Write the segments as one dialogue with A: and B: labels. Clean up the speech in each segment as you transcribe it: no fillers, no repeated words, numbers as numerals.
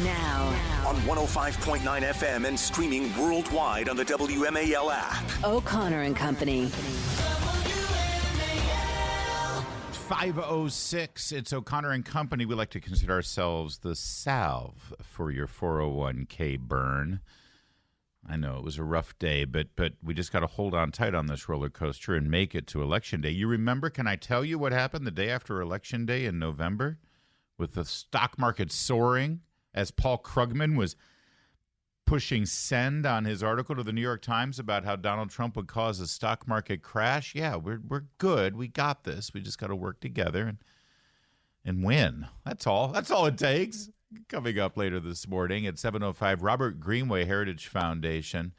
A: Now.
B: On 105.9 FM and streaming worldwide on the WMAL app.
A: O'Connor and Company.
C: 5:06. It's O'Connor and Company. We like to consider ourselves the salve for your 401k burn. I know it was a rough day, but we just got to hold on tight on this roller coaster and make it to Election Day. You remember, can I tell you what happened the day after Election Day in November with the stock market soaring as Paul Krugman was pushing send on his article to the New York Times about how Donald Trump would cause a stock market crash? Yeah, we're good. We got this. We just got to work together and win. That's all. That's all it takes. Coming up later this morning at 7:05, Robert Greenway Heritage Foundation,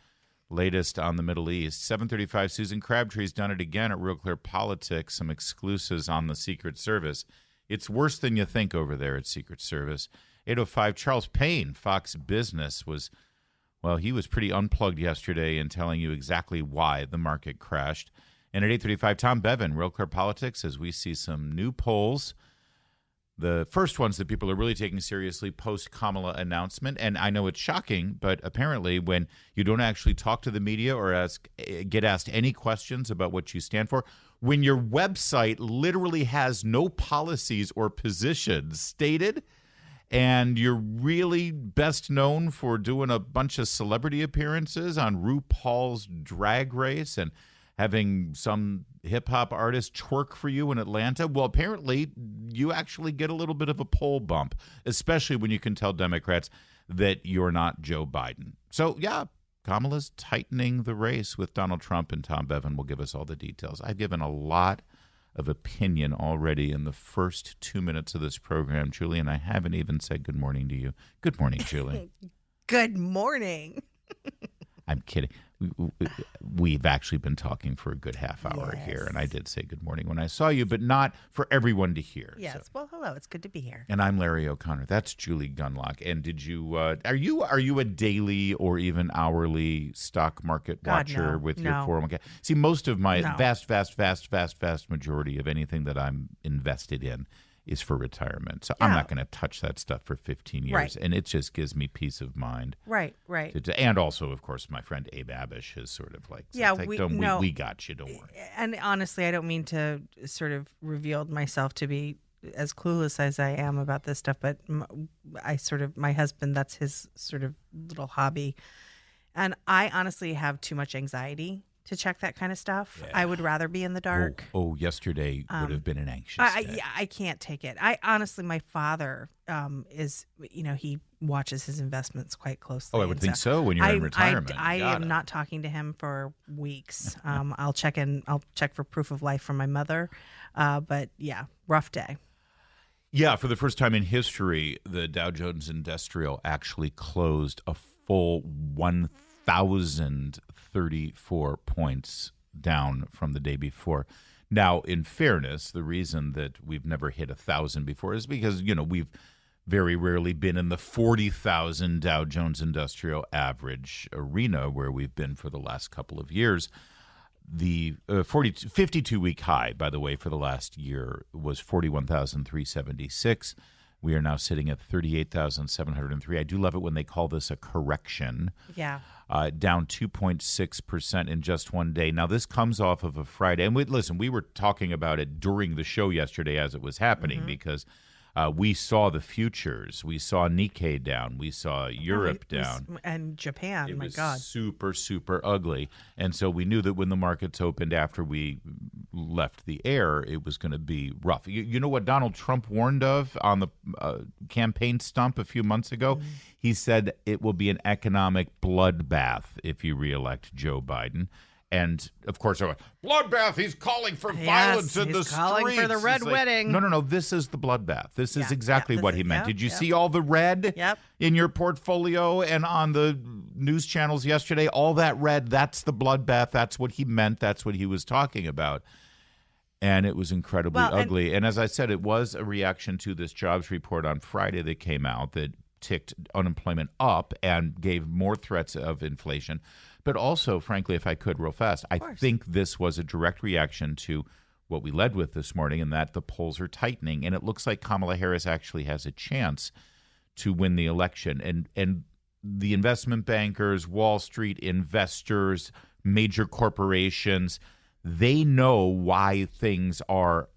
C: latest on the Middle East. 7:35, Susan Crabtree's done it again at Real Clear Politics, some exclusives on the Secret Service. It's worse than you think over there at Secret Service. 8:05, Charles Payne, Fox Business, he was pretty unplugged yesterday in telling you exactly why the market crashed. And at 8:35, Tom Bevan, Real Clear Politics, as we see some new polls. The first ones that people are really taking seriously post-Kamala announcement. And I know it's shocking, but apparently when you don't actually talk to the media or get asked any questions about what you stand for, when your website literally has no policies or positions stated, and you're really best known for doing a bunch of celebrity appearances on RuPaul's Drag Race and having some hip-hop artist twerk for you in Atlanta, well, apparently you actually get a little bit of a poll bump, especially when you can tell Democrats that you're not Joe Biden. So, yeah, Kamala's tightening the race with Donald Trump, and Tom Bevan will give us all the details. I've given a lot of opinion already in the first 2 minutes of this program, Julie, and I haven't even said good morning to you. Good morning, Julie.
D: Good morning.
C: I'm kidding. We've actually been talking for a good half hour here, and I did say good morning when I saw you, but not for everyone to hear.
D: Yes.
C: So.
D: Well, hello. It's good to be here.
C: And I'm Larry O'Connor. That's Julie Gunlock. And did you are you a daily or even hourly stock market watcher with your 401k? See, most of my vast majority of anything that I'm invested in is for retirement. So I'm not going to touch that stuff for 15 years.
D: Right.
C: And it just gives me peace of mind.
D: Right.
C: And also, of course, my friend Abe Abish is sort of like, we got you, don't worry. And
D: honestly, I don't mean to sort of reveal myself to be as clueless as I am about this stuff, but my husband, that's his sort of little hobby. And I honestly have too much anxiety to check that kind of stuff. Yeah. I would rather be in the dark.
C: Yesterday would have been an anxious day.
D: I can't take it. Honestly, my father is, he watches his investments quite closely.
C: Oh, I would think so when you're in retirement.
D: I am not talking to him for weeks. I'll check for proof of life from my mother. But yeah, rough day.
C: Yeah, for the first time in history, the Dow Jones Industrial actually closed a full 1,034 points down from the day before. Now, in fairness, the reason that we've never hit 1,000 before is because, we've very rarely been in the 40,000 Dow Jones Industrial Average arena where we've been for the last couple of years. The 52-week high, by the way, for the last year was 41,376. We are now sitting at 38,703. I do love it when they call this a correction.
D: Yeah.
C: Down 2.6% in just one day. Now, this comes off of a Friday. And we were talking about it during the show yesterday as it was happening because we saw the futures. We saw Nikkei down. We saw Europe down.
D: And Japan,
C: it
D: my
C: was
D: God.
C: super, super ugly. And so we knew that when the markets opened after we left the air, it was going to be rough. You know what Donald Trump warned of on the campaign stump a few months ago? He said it will be an economic bloodbath if you reelect Joe Biden. And, of course, bloodbath, he's calling for violence in the streets.
D: He's calling for the red wedding.
C: No, this is the bloodbath. This is exactly what he meant. Did you see all the red in your portfolio and on the news channels yesterday? All that red, that's the bloodbath. That's what he meant. That's what he was talking about. And it was incredibly ugly. And as I said, it was a reaction to this jobs report on Friday that came out that ticked unemployment up and gave more threats of inflation. But also, frankly, if I could real fast, I think this was a direct reaction to what we led with this morning, and that the polls are tightening. And it looks like Kamala Harris actually has a chance to win the election. And the investment bankers, Wall Street investors, major corporations, they know why things are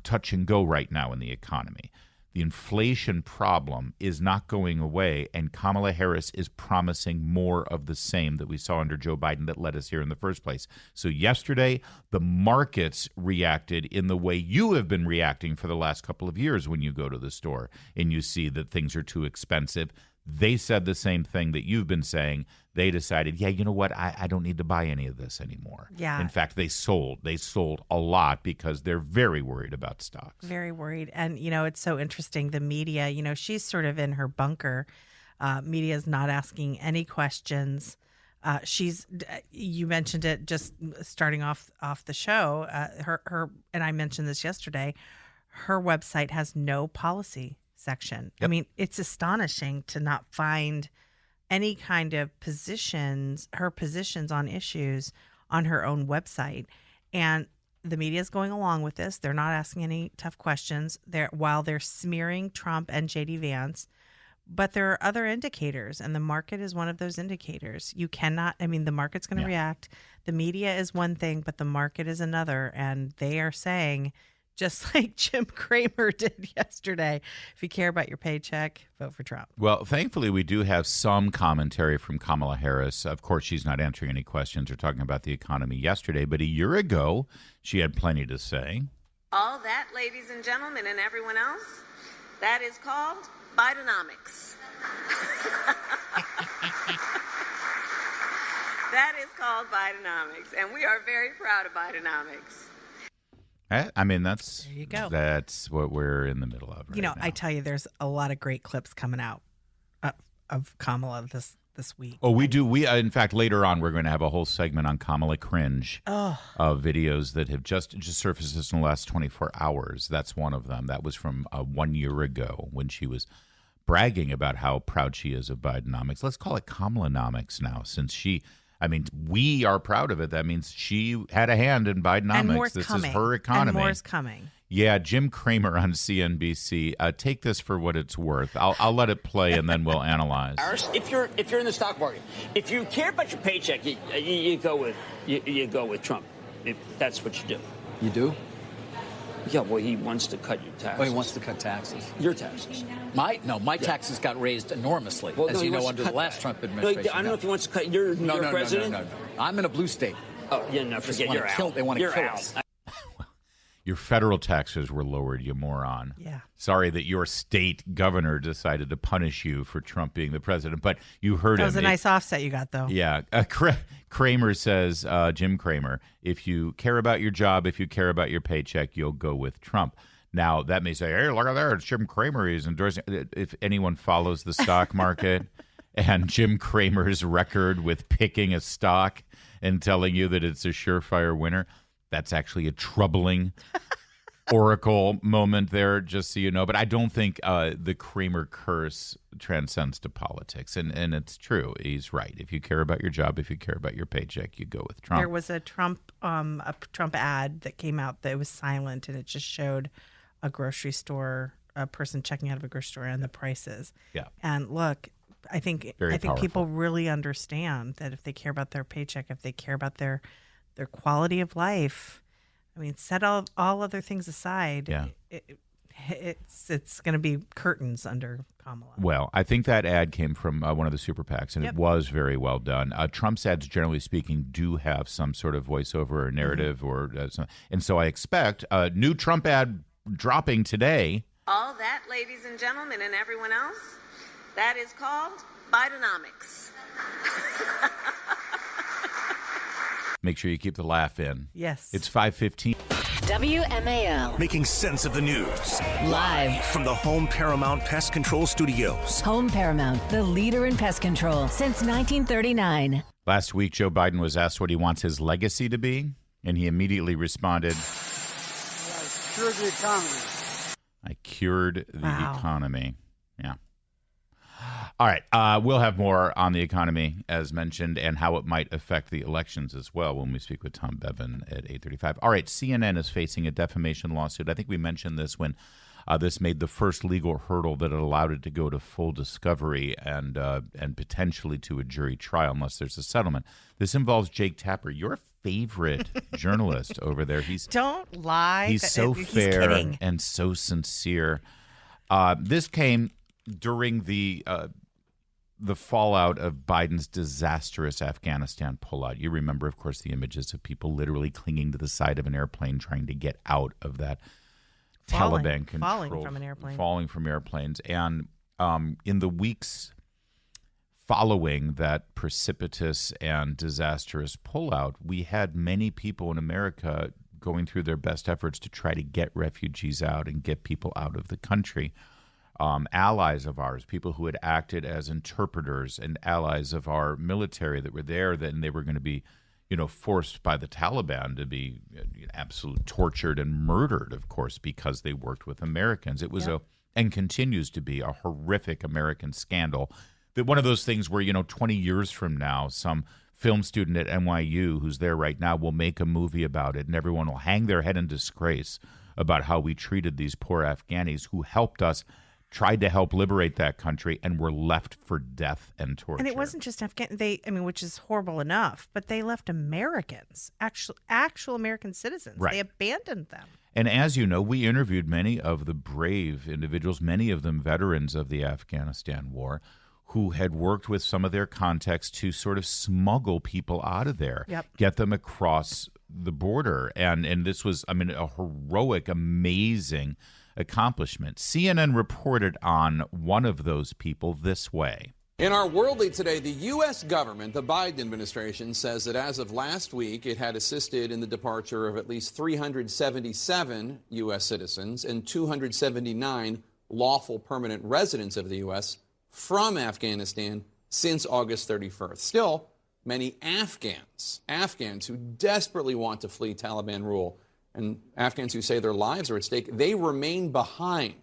C: touch and go right now in the economy. The inflation problem is not going away, and Kamala Harris is promising more of the same that we saw under Joe Biden that led us here in the first place. So yesterday, the markets reacted in the way you have been reacting for the last couple of years when you go to the store and you see that things are too expensive. They said the same thing that you've been saying. They decided, yeah, you know what? I don't need to buy any of this anymore.
D: Yeah.
C: In fact, they sold. They sold a lot because they're very worried about stocks.
D: Very worried. And, it's so interesting. The media, she's sort of in her bunker. Media is not asking any questions. You mentioned it just starting off the show. Her, and I mentioned this yesterday, her website has no policy section.
C: Yep.
D: I mean, it's astonishing to not find any kind of her positions on issues on her own website. And the media is going along with this. They're not asking any tough questions. While they're smearing Trump and JD Vance, but there are other indicators, and the market is one of those indicators. You cannot, the market's going to react. The media is one thing, but the market is another. And they are saying, just like Jim Cramer did yesterday, if you care about your paycheck, vote for Trump.
C: Well, thankfully, we do have some commentary from Kamala Harris. Of course, she's not answering any questions or talking about the economy yesterday, but a year ago, she had plenty to say.
E: All that, ladies and gentlemen, and everyone else, that is called Bidenomics. That is called Bidenomics, and we are very proud of Bidenomics.
C: That's
D: there you go.
C: That's what we're in the middle of right now.
D: I tell you, there's a lot of great clips coming out of Kamala this week.
C: Oh, we do. We in fact, later on, we're going to have a whole segment on Kamala Cringe of videos that have just surfaced in the last 24 hours. That's one of them. That was from 1 year ago when she was bragging about how proud she is of Bidenomics. Let's call it Kamalanomics now, since we are proud of it. That means she had a hand in Bidenomics.
D: And more's
C: this
D: coming.
C: is her economy.
D: And more's coming.
C: Yeah, Jim Cramer on CNBC. Take this for what it's worth. I'll let it play and then we'll analyze.
F: If you're in the stock market, if you care about your paycheck, you go with Trump. If that's what you do.
G: You do?
F: Yeah, well, he wants to cut your taxes.
G: Oh, he wants to cut taxes.
F: Your taxes.
G: My taxes got raised enormously, as you know, under the last Trump administration.
F: I don't know if he wants to cut your president.
G: No. I'm in a blue state.
F: Oh, yeah, no, forget you're out.
G: They want to kill us.
C: Your federal taxes were lowered, you moron.
D: Yeah.
C: Sorry that your state governor decided to punish you for Trump being the president, but you heard him.
D: That was a nice offset you got, though.
C: Yeah. Kramer says, Jim Cramer, if you care about your job, if you care about your paycheck, you'll go with Trump. Now, that may say, hey, look at there, it's Jim Cramer. He's endorsing. If anyone follows the stock market and Jim Cramer's record with picking a stock and telling you that it's a surefire winner, that's actually a troubling oracle moment there, just so you know. But I don't think the Cramer curse transcends to politics. And it's true. He's right. If you care about your job, if you care about your paycheck, you go with Trump.
D: There was a Trump ad that came out that was silent, and it just showed a grocery store, a person checking out of a grocery store and the prices.
C: Yeah.
D: And look, I think people really understand that if they care about their paycheck, if they care about their quality of life, set all other things aside.
C: Yeah.
D: It's going to be curtains under Kamala.
C: Well, I think that ad came from one of the super PACs, and It was very well done. Trump's ads, generally speaking, do have some sort of voiceover or narrative, and so I expect a new Trump ad dropping today.
E: All that, ladies and gentlemen, and everyone else, that is called Bidenomics.
C: Make sure you keep the laugh in.
D: Yes.
C: It's 5:15.
A: WMAL.
B: Making sense of the news.
A: Live
B: From the Home Paramount Pest Control Studios.
A: Home Paramount, the leader in pest control since 1939.
C: Last week, Joe Biden was asked what he wants his legacy to be, and he immediately responded,
H: I cured the economy.
C: I cured the
D: Wow.
C: economy. Yeah. All right. We'll have more on the economy, as mentioned, and how it might affect the elections as well when we speak with Tom Bevan at 8:35. All right. CNN is facing a defamation lawsuit. I think we mentioned this when This made the first legal hurdle that allowed it to go to full discovery and potentially to a jury trial unless there's a settlement. This involves Jake Tapper, your favorite journalist over there.
D: Don't lie.
C: He's so fair
D: kidding.
C: and so sincere. This came during the fallout of Biden's disastrous Afghanistan pullout. You remember, of course, the images of people literally clinging to the side of an airplane trying to get out of that Taliban control.
D: Falling from an airplane.
C: Falling from airplanes. And in the weeks following that precipitous and disastrous pullout, we had many people in America going through their best efforts to try to get refugees out and get people out of the country. Allies of ours, people who had acted as interpreters and allies of our military that were there, then they were going to be, forced by the Taliban to be absolutely tortured and murdered, of course, because they worked with Americans. It was and continues to be a horrific American scandal. That one of those things where, 20 years from now, some film student at NYU who's there right now will make a movie about it, and everyone will hang their head in disgrace about how we treated these poor Afghanis who helped us, tried to help liberate that country, and were left for death and torture.
D: And it wasn't just which is horrible enough, but they left Americans, actual American citizens.
C: Right.
D: They abandoned them.
C: And as you know, we interviewed many of the brave individuals, many of them veterans of the Afghanistan war, who had worked with some of their contacts to sort of smuggle people out of there, get them across the border. And this was, a heroic, amazing accomplishment. CNN reported on one of those people this way.
I: In our World Lead today, the U.S. government, the Biden administration, says that as of last week, it had assisted in the departure of at least 377 U.S. citizens and 279 lawful permanent residents of the U.S. from Afghanistan since August 31st. Still, many Afghans who desperately want to flee Taliban rule, and Afghans who say their lives are at stake, they remain behind.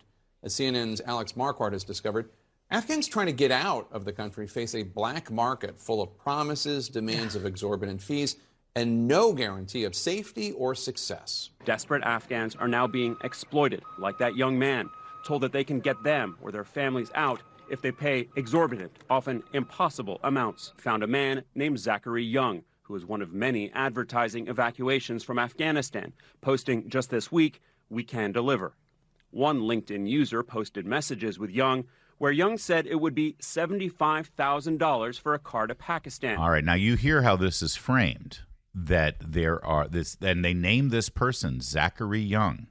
I: As CNN's Alex Marquardt has discovered, Afghans trying to get out of the country face a black market full of promises, demands of exorbitant fees, and no guarantee of safety or success.
J: Desperate Afghans are now being exploited, like that young man, told that they can get them or their families out if they pay exorbitant, often impossible amounts. Found a man named Zachary Young, who is one of many advertising evacuations from Afghanistan, posting just this week, "We can deliver." One LinkedIn user posted messages with Young, where Young said it would be $75,000 for a car to Pakistan.
C: All right, now you hear how this is framed, that and they name this person, Zachary Young,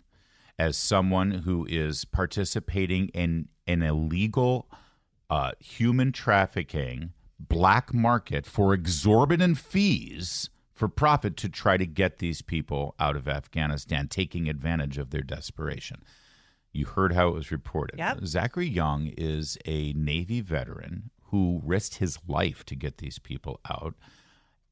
C: as someone who is participating in an illegal human trafficking black market for exorbitant fees for profit to try to get these people out of Afghanistan, taking advantage of their desperation. You heard how it was reported.
D: Yep.
C: Zachary Young is a Navy veteran who risked his life to get these people out,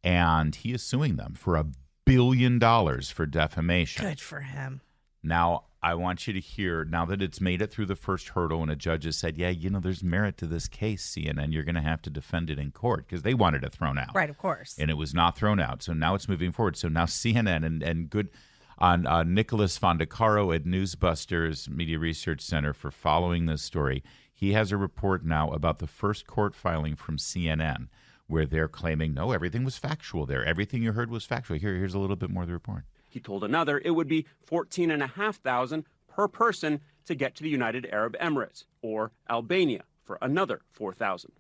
C: and he is suing them for $1 billion for defamation.
D: Good for him.
C: Now, I want you to hear, now that it's made it through the first hurdle and a judge has said, there's merit to this case, CNN, you're going to have to defend it in court, because they wanted it thrown out.
D: Right, of course.
C: And it was not thrown out. So now it's moving forward. So now CNN and good on Nicholas Fondacaro at Newsbusters Media Research Center for following this story. He has a report now about the first court filing from CNN where they're claiming, no, everything was factual there. Everything you heard was factual. Here's a little bit more of the report.
J: He told another it would be $14,500 per person to get to the United Arab Emirates or Albania for another $4,000.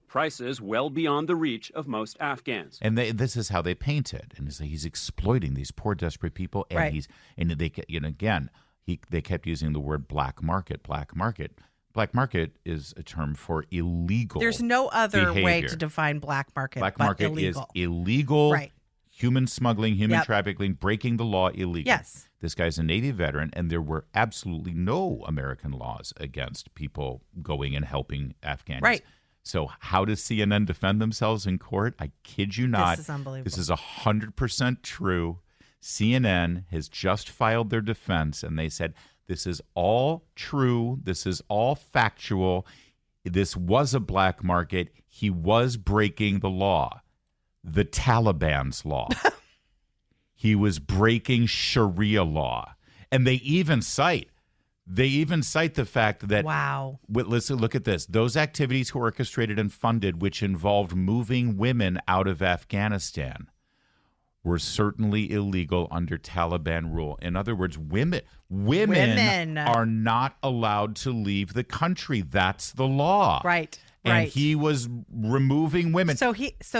J: Prices well beyond the reach of most Afghans.
C: And this is how they paint it. And he's exploiting these poor, desperate people. And
D: right.
C: They kept using the word black market. Black market. Black market is a term for illegal.
D: There's no other
C: behavior.
D: way to define black market.
C: Black
D: but
C: market
D: illegal.
C: is illegal.
D: Right.
C: Human smuggling, human
D: Yep.
C: trafficking, breaking the law illegal.
D: Yes.
C: This guy's a Navy veteran, and there were absolutely no American laws against people going and helping Afghans.
D: Right.
C: So how does CNN defend themselves in court? I kid you not.
D: This is unbelievable.
C: This is 100% true. CNN has just filed their defense, and they said, this is all true. This is all factual. This was a black market. He was breaking the law. The Taliban's law. He was breaking Sharia law. And they even cite They even cite the fact that,
D: wow.
C: Listen, look at this. Those activities were orchestrated and funded, which involved moving women out of Afghanistan, were certainly illegal under Taliban rule. In other words, women are not allowed to leave the country. That's the law.
D: Right.
C: And he was removing women.
D: So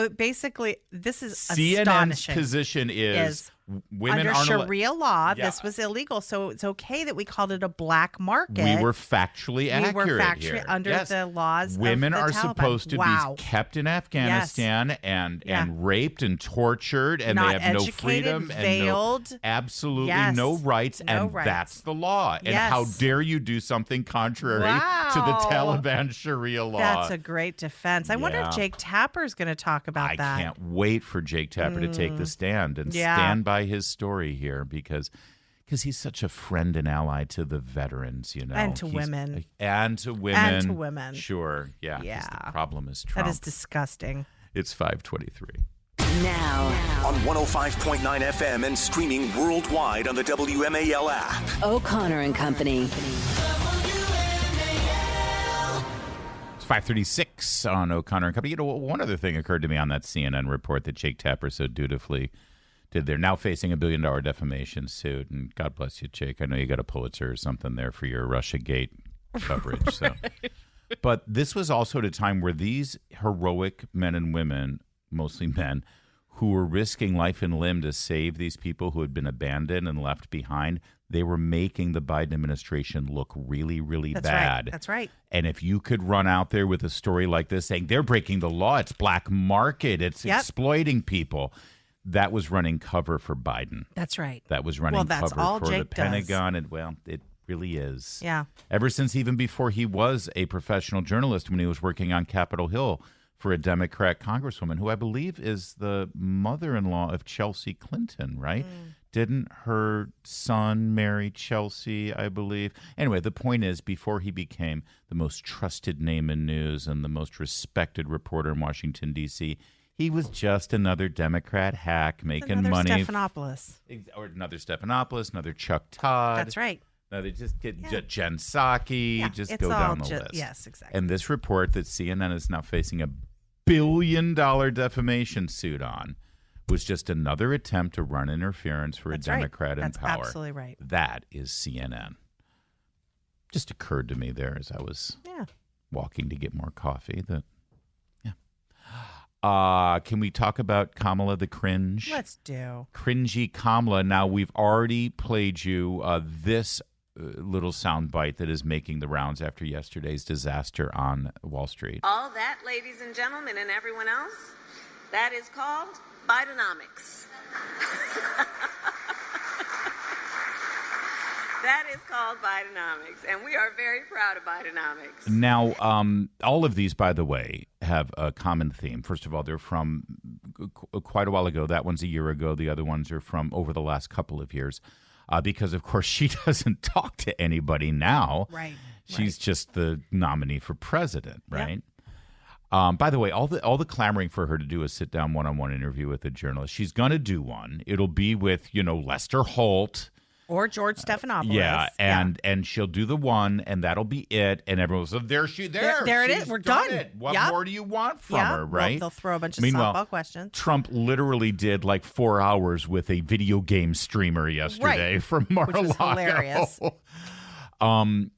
D: basically, this is
C: CNN's
D: astonishing.
C: Position is women
D: under
C: aren't
D: Sharia law. Yeah. This was illegal, so it's okay that we called it a black market.
C: We were factually accurate here.
D: Under the laws.
C: Women
D: of the
C: are
D: Taliban.
C: supposed to be kept in Afghanistan and raped and tortured, and
D: not
C: they have no
D: educated,
C: freedom,
D: veiled,
C: and absolutely no rights, that's the law. And how dare you do something contrary to the Taliban Sharia law?
D: That's a great defense. I wonder if Jake Tapper's going to talk about that.
C: I can't wait for Jake Tapper to take the stand and stand by his story here because he's such a friend and ally to the veterans,
D: and to women.
C: And to women. Sure. Yeah. The problem is Trump.
D: That is disgusting.
C: It's 5:23.
A: Now
B: on 105.9 FM and streaming worldwide on the WMAL app.
A: O'Connor and Company.
C: 5:36 on O'Connor and Company. One other thing occurred to me on that CNN report that Jake Tapper so dutifully did. They're now facing $1 billion defamation suit, and God bless you, Jake. I know you got a Pulitzer or something there for your Russiagate coverage. So, but this was also at a time where these heroic men and women, mostly men, who were risking life and limb to save these people who had been abandoned and left behind, they were making the Biden administration look really, really bad.
D: Right. That's right.
C: And if you could run out there with a story like this saying they're breaking the law, it's black market, it's exploiting people, that was running cover for Biden.
D: That's right.
C: That was running cover for
D: Jake
C: the Pentagon. And, it really is.
D: Yeah.
C: Ever since even before he was a professional journalist, when he was working on Capitol Hill for a Democrat congresswoman who I believe is the mother-in-law of Chelsea Clinton, right? Didn't her son marry Chelsea, I believe? Anyway, the point is, before he became the most trusted name in news and the most respected reporter in Washington, D.C., he was just another Democrat hack making money.
D: Stephanopoulos.
C: Or another Stephanopoulos, another Chuck Todd.
D: That's right.
C: Another just get Jen Psaki, just go down the list.
D: Yes, exactly.
C: And this report that CNN is now facing $1 billion defamation suit on was just another attempt to run interference for a Democrat in power.
D: That's absolutely right.
C: That is CNN. Just occurred to me there as I was walking to get more coffee that, can we talk about Kamala the Cringe?
D: Let's do.
C: Cringy Kamala. Now, we've already played you this little soundbite that is making the rounds after yesterday's disaster on Wall Street.
E: All that, ladies and gentlemen, and everyone else, that is called Bidenomics. That is called Bidenomics, and we are very proud of Bidenomics.
C: Now, all of these, by the way, have a common theme. First of all, they're from quite a while ago. That one's a year ago. The other ones are from over the last couple of years. Because, of course, she doesn't talk to anybody now.
D: Right.
C: She's just the nominee for president, right? Yep. By the way, all the clamoring for her to do a sit-down one-on-one interview with a journalist. She's going to do one. It'll be with, Lester Holt.
D: Or George Stephanopoulos.
C: And she'll do the one, and that'll be it. And everyone will say, there it
D: is. We're done.
C: What more do you want from her, right?
D: Well, they'll throw a bunch of softball questions.
C: Trump literally did like 4 hours with a video game streamer yesterday from Mar-a-Lago.
D: Which was hilarious.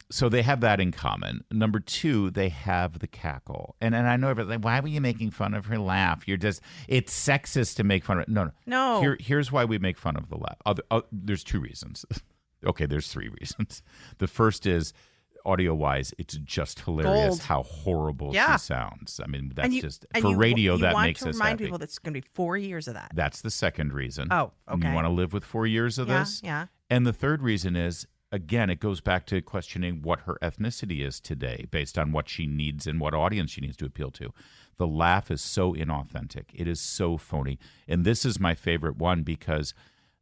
C: So they have that in common. Number two, they have the cackle. And I know everybody's like, why were you making fun of her laugh? It's sexist to make fun of it. No. Here's why we make fun of the laugh. There's two reasons. Okay, there's three reasons. The first is, audio-wise, it's just hilarious how horrible she sounds. I mean, that's for radio, that makes us happy.
D: You want to remind people that's going to be 4 years of that.
C: That's the second reason.
D: Oh, okay.
C: You want to live with 4 years of this?
D: Yeah.
C: And the third reason is, again, it goes back to questioning what her ethnicity is today based on what she needs and what audience she needs to appeal to. The laugh is so inauthentic. It is so phony. And this is my favorite one because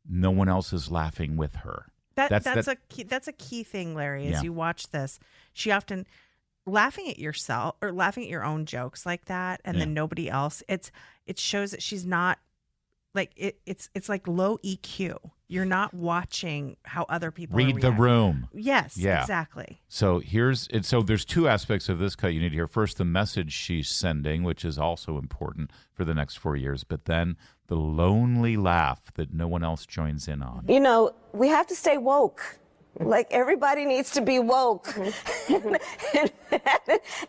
C: no one else is laughing with her.
D: That's a key thing, Larry, as you watch this. She often laughing at yourself or laughing at your own jokes like that and then nobody else. It shows that she's not Like it's like low EQ. You're not watching how other people
C: read the room.
D: Yes,
C: yeah.
D: exactly.
C: So so there's two aspects of this cut you need to hear. First, the message she's sending, which is also important for the next 4 years, but then the lonely laugh that no one else joins in on.
E: You know, we have to stay woke. Like, everybody needs to be woke.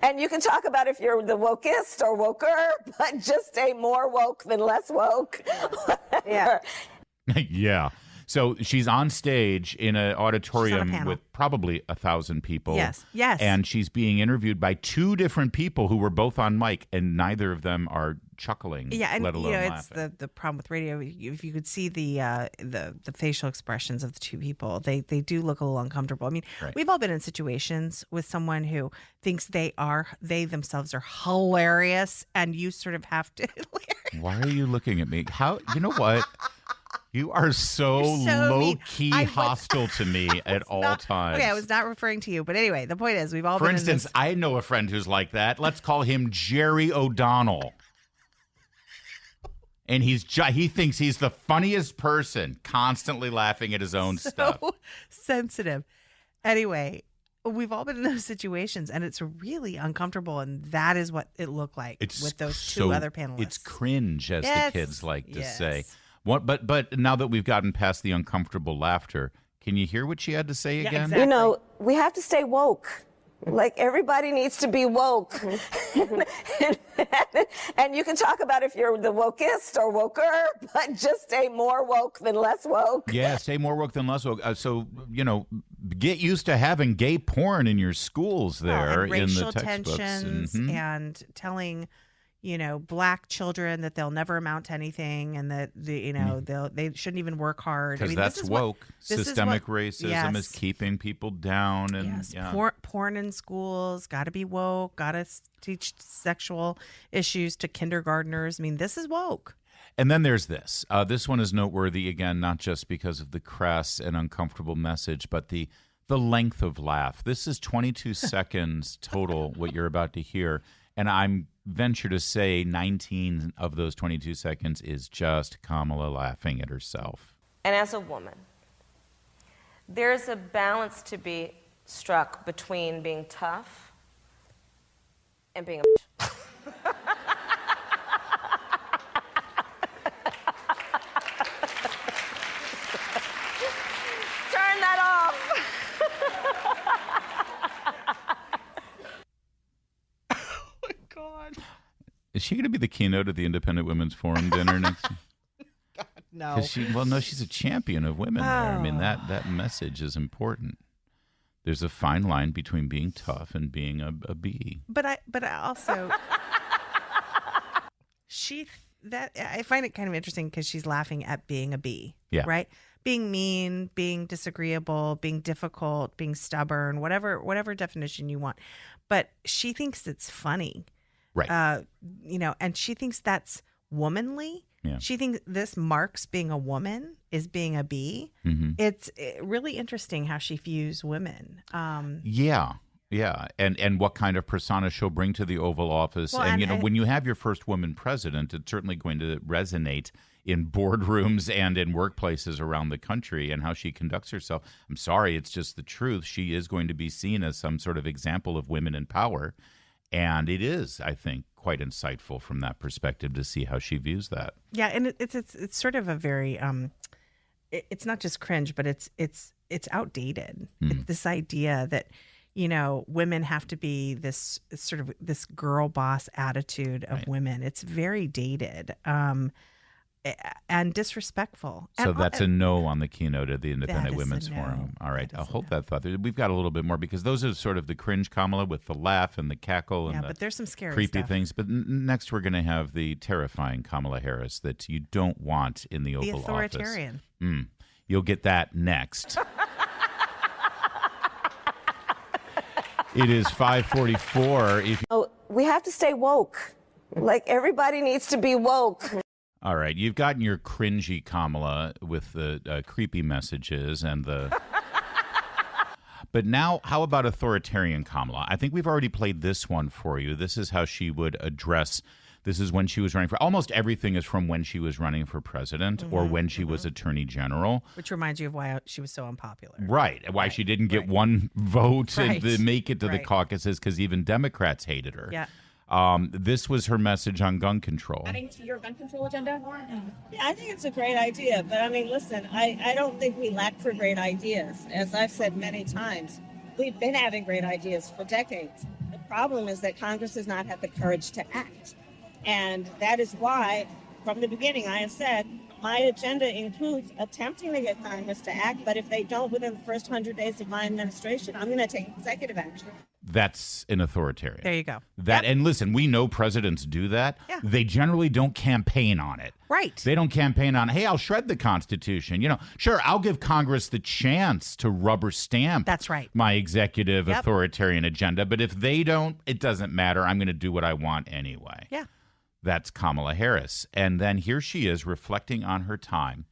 E: And you can talk about if you're the wokest or woker, but just stay more woke than less woke. Yeah.
C: Yeah. So she's on stage in an auditorium with probably 1,000 people.
D: Yes, yes.
C: And she's being interviewed by two different people who were both on mic, and neither of them are chuckling,
D: and
C: let alone laughing.
D: It's the problem with radio. If you could see the facial expressions of the two people, they do look a little uncomfortable. I mean, we've all been in situations with someone who thinks they themselves are hilarious, and you sort of have to.
C: Why are you looking at me? How? You know what? You are so low-key hostile to me at all times.
D: Okay, I was not referring to you. But anyway, the point is we've all
C: been
D: in
C: instance,
D: this.
C: I know a friend who's like that. Let's call him Jerry O'Donnell. And he thinks he's the funniest person, constantly laughing at his own stuff.
D: So sensitive. Anyway, we've all been in those situations, and it's really uncomfortable, and that is what it looked like with those two other panelists.
C: It's cringe, as the kids like to say. But now that we've gotten past the uncomfortable laughter, can you hear what she had to say again?
D: Exactly.
E: You know, we have to stay woke. Like, everybody needs to be woke. And you can talk about if you're the wokest or woker, but just stay more woke than less woke.
C: Yeah, stay more woke than less woke. So, get used to having gay porn in your schools there
D: and
C: in the
D: racial
C: textbooks.
D: tensions and telling black children that they'll never amount to anything, and that they shouldn't even work hard.
C: Because that's woke. Systemic racism is keeping people down, and
D: porn in schools, got to be woke. Got to teach sexual issues to kindergartners. I mean, this is woke.
C: And then there's this. This one is noteworthy again, not just because of the crass and uncomfortable message, but the length of laugh. This is 22 seconds total. What you're about to hear. And I'm venture to say 19 of those 22 seconds is just Kamala laughing at herself.
K: And as a woman, there's a balance to be struck between being tough and being a bitch. Turn that off.
C: Is she going to be the keynote at the Independent Women's Forum dinner next year?
D: No.
C: She's a champion of women there. I mean, that message is important. There's a fine line between being tough and being a bee.
D: But I also I find it kind of interesting because she's laughing at being a bee.
C: Yeah.
D: Right? Being mean, being disagreeable, being difficult, being stubborn, whatever definition you want. But she thinks it's funny.
C: Right.
D: And she thinks that's womanly.
C: Yeah.
D: She thinks this marks being a woman is being a bee.
C: Mm-hmm.
D: It's really interesting how she views women.
C: Yeah. And what kind of persona she'll bring to the Oval Office.
D: Well,
C: and when you have your first woman president, it's certainly going to resonate in boardrooms and in workplaces around the country, and how she conducts herself. I'm sorry, it's just the truth. She is going to be seen as some sort of example of women in power. And it is, I think, quite insightful from that perspective to see how she views that.
D: Yeah, and it's sort of a very it's not just cringe, but it's outdated. It's this idea that women have to be this sort of this girl boss attitude of women. It's very dated and disrespectful.
C: So
D: and,
C: that's a no on the keynote of the Independent
D: That is a
C: Women's
D: no.
C: Forum. All right,
D: That
C: I'll
D: is a
C: hold
D: no.
C: that thought. We've got a little bit more because those are sort of the cringe Kamala with the laugh and the cackle and the
D: but there's some scary
C: creepy
D: stuff.
C: things. But next we're going to have the terrifying Kamala Harris that you don't want in the Oval Office.
D: The authoritarian.
C: You'll get that next. It is 5:44.
E: We have to stay woke. Like, everybody needs to be woke.
C: All right, you've gotten your cringy Kamala with the creepy messages and the... But now, how about authoritarian Kamala? I think we've already played this one for you. This is how she would address This is when she was running for, almost everything is from when she was running for president or when she was attorney general.
D: Which reminds you of why she was so unpopular.
C: Right. Why she didn't get one vote and make it to the
D: Right.
C: caucuses because even Democrats hated her.
D: Yeah.
C: This was her message on gun control.
L: Adding to your gun control agenda? Yeah, I think it's a great idea. But I mean, listen, I don't think we lack for great ideas. As I've said many times, we've been having great ideas for decades. The problem is that Congress has not had the courage to act. And that is why, from the beginning, I have said my agenda includes attempting to get Congress to act. But if they don't within the first 100 days of my administration, I'm going to take executive action.
C: That's an authoritarian.
D: There you go.
C: And listen, we know presidents do that.
D: Yeah.
C: They generally don't campaign on it.
D: Right.
C: They don't campaign on, hey, I'll shred the Constitution. Sure, I'll give Congress the chance to rubber stamp
D: That's right.
C: my executive authoritarian agenda. But if they don't, it doesn't matter. I'm going to do what I want anyway.
D: Yeah.
C: That's Kamala Harris. And then here she is reflecting on her time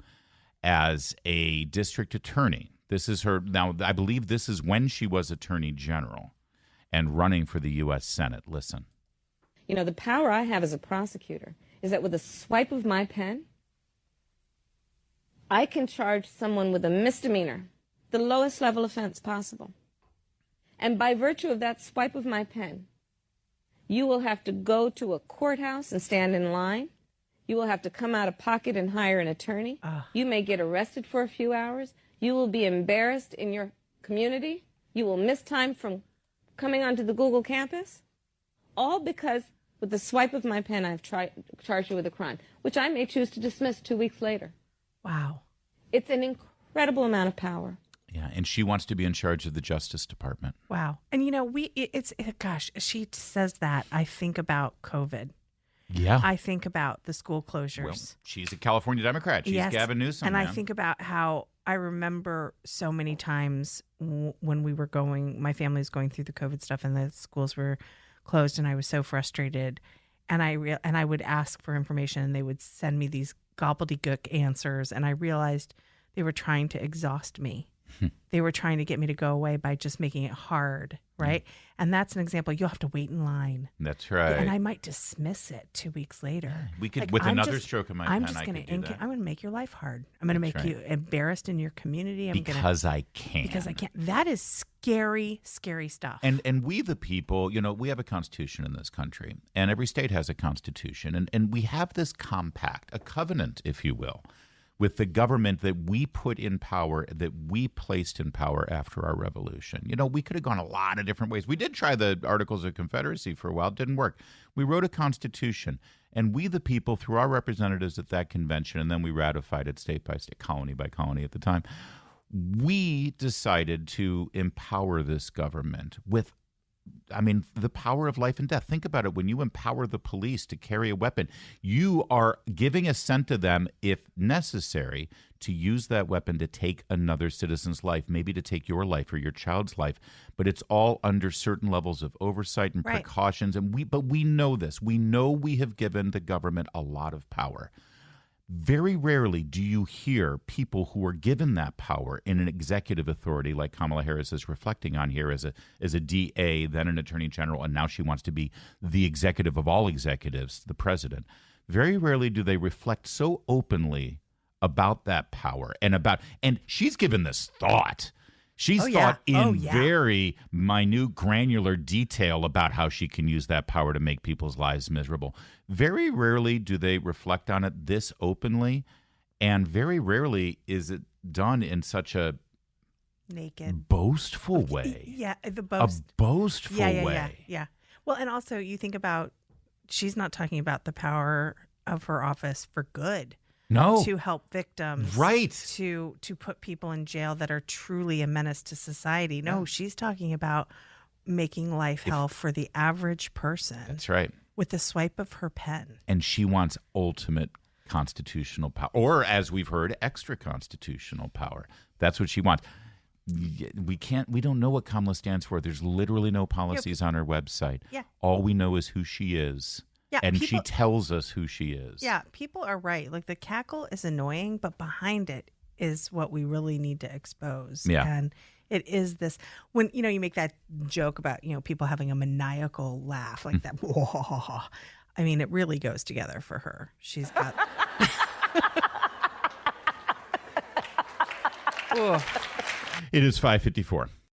C: as a district attorney. This is her. Now, I believe this is when she was attorney general and running for the U.S. Senate. Listen.
K: The power I have as a prosecutor is that with a swipe of my pen, I can charge someone with a misdemeanor, the lowest level offense possible. And by virtue of that swipe of my pen, you will have to go to a courthouse and stand in line. You will have to come out of pocket and hire an attorney. You may get arrested for a few hours. You will be embarrassed in your community. You will miss time from coming onto the Google campus. All because with the swipe of my pen, I've charged you with a crime, which I may choose to dismiss 2 weeks later.
D: Wow.
K: It's an incredible amount of power.
C: Yeah, and she wants to be in charge of the Justice Department.
D: Wow. And gosh, she says that. I think about COVID.
C: Yeah.
D: I think about the school closures.
C: Well, she's a California Democrat. She's Gavin Newsom.
D: And
C: man.
D: I think about how I remember so many times when we were my family was going through the COVID stuff and the schools were closed, and I was so frustrated. And I would ask for information, and they would send me these gobbledygook answers, and I realized they were trying to exhaust me. They were trying to get me to go away by just making it hard, right? And that's an example. You'll have to wait in line.
C: That's right.
D: And I might dismiss it 2 weeks later.
C: We could, with another stroke of my pen,
D: I'm going to make your life hard. I'm going to make
C: right.
D: you embarrassed in your community.
C: Because I can.
D: Because I can't. That is scary, scary stuff.
C: And we the people, we have a constitution in this country, and every state has a constitution, and we have this compact, a covenant, if you will, with the government that we put in power, that we placed in power after our revolution. We could have gone a lot of different ways. We did try the Articles of Confederacy for a while. It didn't work. We wrote a constitution, and we the people, through our representatives at that convention, and then we ratified it state by state, colony by colony at the time, we decided to empower this government with the power of life and death. Think about it. When you empower the police to carry a weapon, you are giving assent to them, if necessary, to use that weapon to take another citizen's life, maybe to take your life or your child's life. But it's all under certain levels of oversight and precautions. But we know this. We know we have given the government a lot of power. Very rarely do you hear people who are given that power in an executive authority like Kamala Harris is reflecting on here as a DA, then an attorney general, and now she wants to be the executive of all executives, the president. Very rarely do they reflect so openly about that power and she's given this thought. She's thought in very minute, granular detail about how she can use that power to make people's lives miserable. Very rarely do they reflect on it this openly, and very rarely is it done in such a
D: naked,
C: boastful way.
D: Yeah,
C: a boastful way.
D: Yeah. Well, and also you think about, she's not talking about the power of her office for good.
C: No.
D: To help victims.
C: Right.
D: To put people in jail that are truly a menace to society. No, she's talking about making life hell for the average person.
C: That's right.
D: With the swipe of her pen.
C: And she wants ultimate constitutional power, or as we've heard, extra constitutional power. That's what she wants. We don't know what Kamala stands for. There's literally no policies on her website.
D: Yeah.
C: All we know is who she is. Yeah, and she tells us who she is.
D: Yeah, people are right. Like, the cackle is annoying, but behind it is what we really need to expose.
C: Yeah.
D: And it is this, when, you make that joke about, people having a maniacal laugh like that. I mean, it really goes together for her. She's got.
C: It is 5:54.